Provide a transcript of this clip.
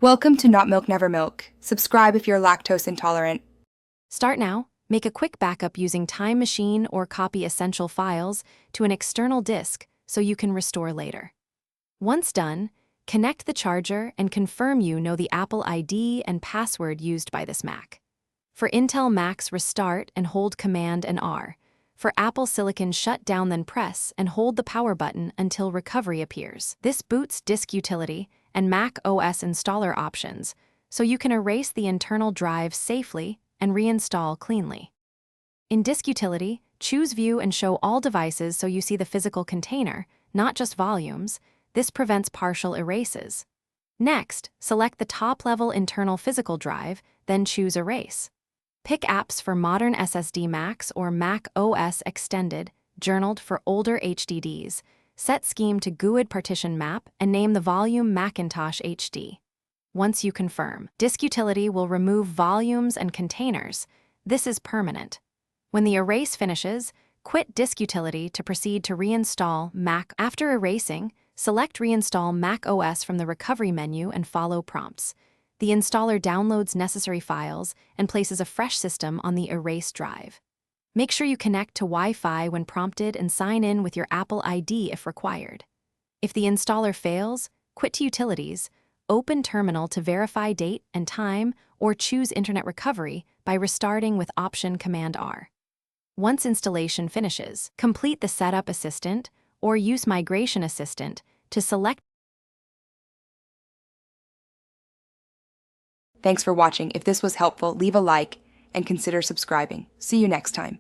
Welcome to Not Milk Never Milk. Subscribe if you're lactose intolerant. Start now. Make a quick backup using Time Machine or copy essential files to an external disk so you can restore later. Once done, connect the charger and confirm you know the Apple ID and password used by this Mac. For Intel Macs, restart and hold Command and R. For Apple Silicon, shut down then press and hold the power button until recovery appears. This boots disk utility and Mac OS installer options, so you can erase the internal drive safely and reinstall cleanly. In Disk Utility, choose View and Show All Devices so you see the physical container, not just volumes. This prevents partial erases. Next, select the top-level internal physical drive, then choose Erase. Pick apps for modern SSD Macs or Mac OS Extended, journaled for older HDDs. Set scheme to GUID partition map and name the volume Macintosh HD. Once you confirm, Disk Utility will remove volumes and containers. This is permanent. When the erase finishes, quit Disk Utility to proceed to reinstall Mac. After erasing, select Reinstall Mac OS from the recovery menu and follow prompts. The installer downloads necessary files and places a fresh system on the erased drive. Make sure you connect to Wi-Fi when prompted and sign in with your Apple ID if required. If the installer fails, quit to Utilities, open Terminal to verify date and time, or choose Internet Recovery by restarting with Option Command R. Once installation finishes, complete the Setup Assistant or use Migration Assistant to select. Thanks for watching. If this was helpful, leave a like and consider subscribing. See you next time.